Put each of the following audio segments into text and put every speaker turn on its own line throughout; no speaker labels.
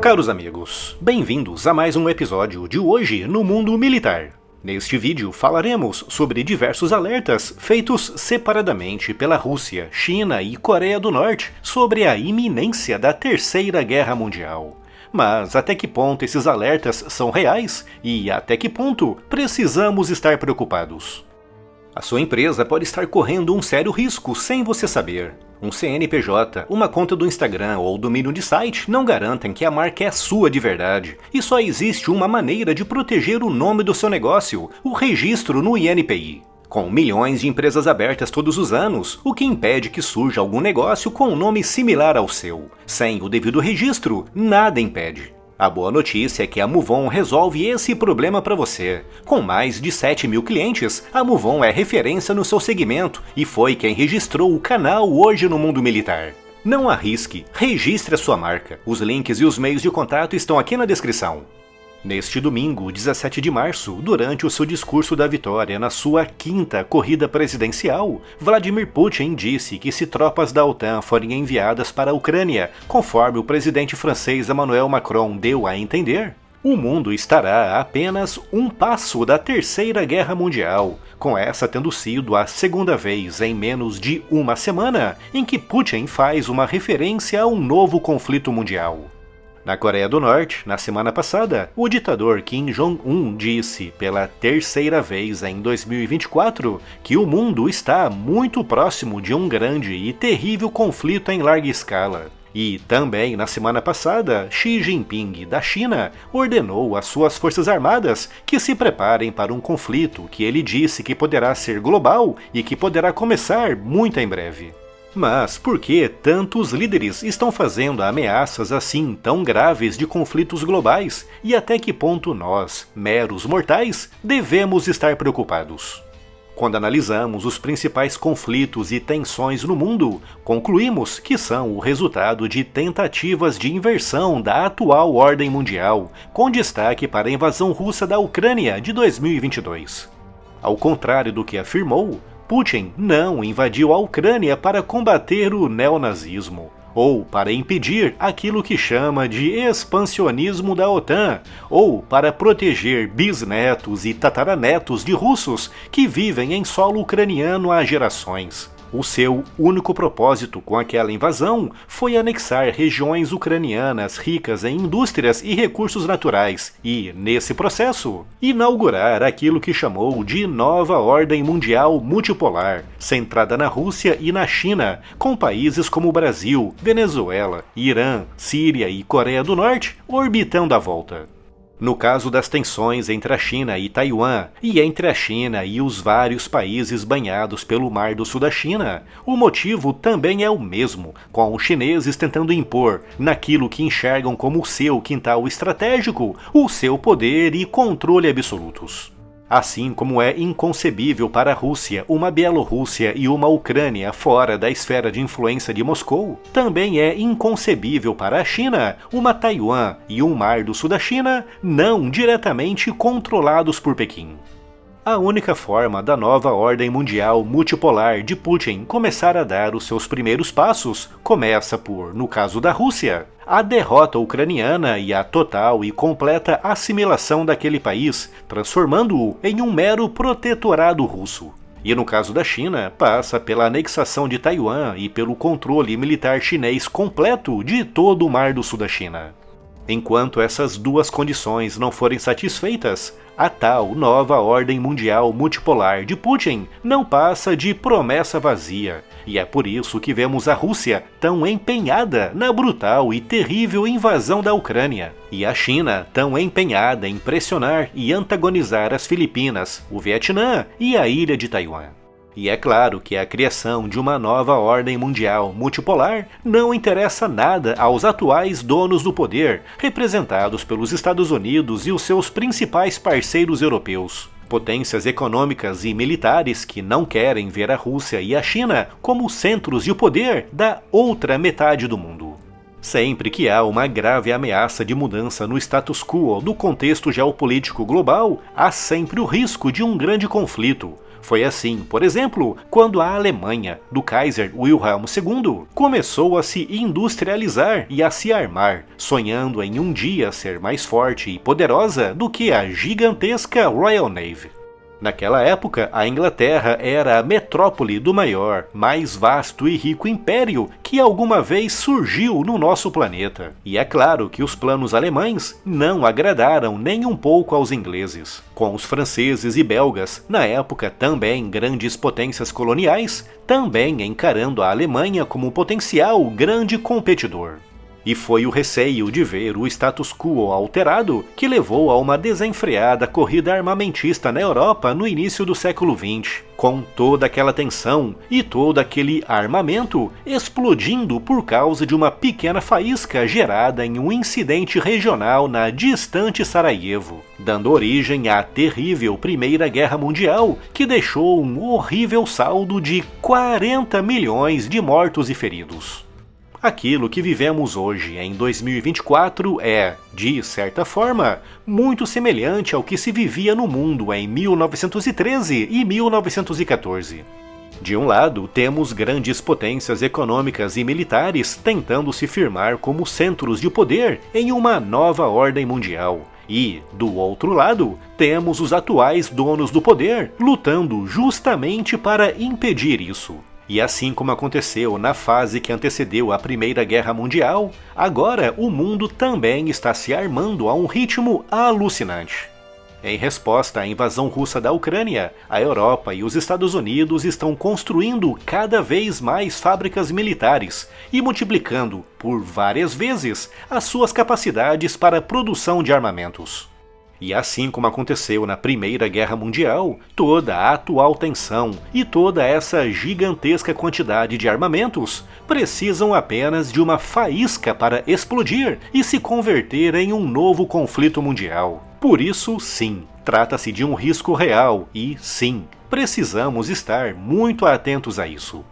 Caros amigos, bem-vindos a mais um episódio de Hoje no Mundo Militar. Neste vídeo falaremos sobre diversos alertas feitos separadamente pela Rússia, China e Coreia do Norte sobre a iminência da Terceira Guerra Mundial. Mas até que ponto esses alertas são reais e até que ponto precisamos estar preocupados? A sua empresa pode estar correndo um sério risco sem você saber. Um CNPJ, uma conta do Instagram ou domínio de site não garantem que a marca é sua de verdade, e só existe uma maneira de proteger o nome do seu negócio, o registro no INPI. Com milhões de empresas abertas todos os anos, o que impede que surja algum negócio com um nome similar ao seu? Sem o devido registro, nada impede. A boa notícia é que a Movon resolve esse problema para você. Com mais de 7 mil clientes, a Movon é referência no seu segmento e foi quem registrou o canal Hoje no Mundo Militar. Não arrisque, registre a sua marca. Os links e os meios de contato estão aqui na descrição. Neste domingo, 17 de março, durante o seu discurso da vitória na sua 5ª corrida presidencial, Vladimir Putin disse que se tropas da OTAN forem enviadas para a Ucrânia, conforme o presidente francês Emmanuel Macron deu a entender, o mundo estará a apenas um passo da Terceira Guerra Mundial, com essa tendo sido a segunda vez em menos de uma semana em que Putin faz uma referência a um novo conflito mundial. Na Coreia do Norte, na semana passada, o ditador Kim Jong-un disse pela terceira vez em 2024 que o mundo está muito próximo de um grande e terrível conflito em larga escala. E também na semana passada, Xi Jinping da China ordenou às suas forças armadas que se preparem para um conflito que ele disse que poderá ser global e que poderá começar muito em breve. Mas por que tantos líderes estão fazendo ameaças assim tão graves de conflitos globais e até que ponto nós, meros mortais, devemos estar preocupados? Quando analisamos os principais conflitos e tensões no mundo, concluímos que são o resultado de tentativas de inversão da atual ordem mundial, com destaque para a invasão russa da Ucrânia de 2022. Ao contrário do que afirmou, Putin não invadiu a Ucrânia para combater o neonazismo, ou para impedir aquilo que chama de expansionismo da OTAN, ou para proteger bisnetos e tataranetos de russos que vivem em solo ucraniano há gerações. O seu único propósito com aquela invasão foi anexar regiões ucranianas ricas em indústrias e recursos naturais e, nesse processo, inaugurar aquilo que chamou de nova ordem mundial multipolar, centrada na Rússia e na China, com países como Brasil, Venezuela, Irã, Síria e Coreia do Norte orbitando à volta. No caso das tensões entre a China e Taiwan, e entre a China e os vários países banhados pelo Mar do Sul da China, o motivo também é o mesmo, com os chineses tentando impor, naquilo que enxergam como seu quintal estratégico, o seu poder e controle absolutos. Assim como é inconcebível para a Rússia uma Bielorrússia e uma Ucrânia fora da esfera de influência de Moscou, também é inconcebível para a China uma Taiwan e um Mar do Sul da China não diretamente controlados por Pequim. A única forma da nova ordem mundial multipolar de Putin começar a dar os seus primeiros passos começa por, no caso da Rússia, a derrota ucraniana e a total e completa assimilação daquele país, transformando-o em um mero protetorado russo. E no caso da China, passa pela anexação de Taiwan e pelo controle militar chinês completo de todo o Mar do Sul da China. Enquanto essas duas condições não forem satisfeitas, a tal nova ordem mundial multipolar de Putin não passa de promessa vazia, e é por isso que vemos a Rússia tão empenhada na brutal e terrível invasão da Ucrânia, e a China tão empenhada em pressionar e antagonizar as Filipinas, o Vietnã e a ilha de Taiwan. E é claro que a criação de uma nova ordem mundial multipolar não interessa nada aos atuais donos do poder, representados pelos Estados Unidos e os seus principais parceiros europeus. Potências econômicas e militares que não querem ver a Rússia e a China como centros de poder da outra metade do mundo. Sempre que há uma grave ameaça de mudança no status quo do contexto geopolítico global, há sempre o risco de um grande conflito, Foi assim, por exemplo, quando a Alemanha, do Kaiser Wilhelm II, começou a se industrializar e a se armar, sonhando em um dia ser mais forte e poderosa do que a gigantesca Royal Navy. Naquela época, a Inglaterra era a metrópole do maior, mais vasto e rico império que alguma vez surgiu no nosso planeta. E é claro que os planos alemães não agradaram nem um pouco aos ingleses. Com os franceses e belgas, na época também grandes potências coloniais, também encarando a Alemanha como um potencial grande competidor. E foi o receio de ver o status quo alterado que levou a uma desenfreada corrida armamentista na Europa no início do século XX, com toda aquela tensão e todo aquele armamento explodindo por causa de uma pequena faísca gerada em um incidente regional na distante Sarajevo, dando origem à terrível Primeira Guerra Mundial, que deixou um horrível saldo de 40 milhões de mortos e feridos. Aquilo que vivemos hoje, em 2024, é, de certa forma, muito semelhante ao que se vivia no mundo em 1913 e 1914. De um lado, temos grandes potências econômicas e militares tentando se firmar como centros de poder em uma nova ordem mundial. E, do outro lado, temos os atuais donos do poder lutando justamente para impedir isso. E assim como aconteceu na fase que antecedeu a Primeira Guerra Mundial, agora o mundo também está se armando a um ritmo alucinante. Em resposta à invasão russa da Ucrânia, a Europa e os Estados Unidos estão construindo cada vez mais fábricas militares e multiplicando, por várias vezes, as suas capacidades para a produção de armamentos. E assim como aconteceu na Primeira Guerra Mundial, toda a atual tensão e toda essa gigantesca quantidade de armamentos precisam apenas de uma faísca para explodir e se converter em um novo conflito mundial. Por isso, sim, trata-se de um risco real e, sim, precisamos estar muito atentos a isso.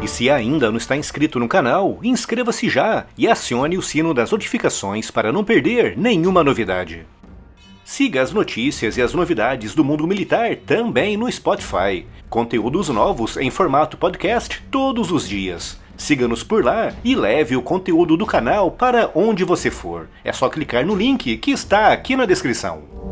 E se ainda não está inscrito no canal, inscreva-se já e acione o sino das notificações para não perder nenhuma novidade. Siga as notícias e as novidades do mundo militar também no Spotify. Conteúdos novos em formato podcast todos os dias. Siga-nos por lá e leve o conteúdo do canal para onde você for. É só clicar no link que está aqui na descrição.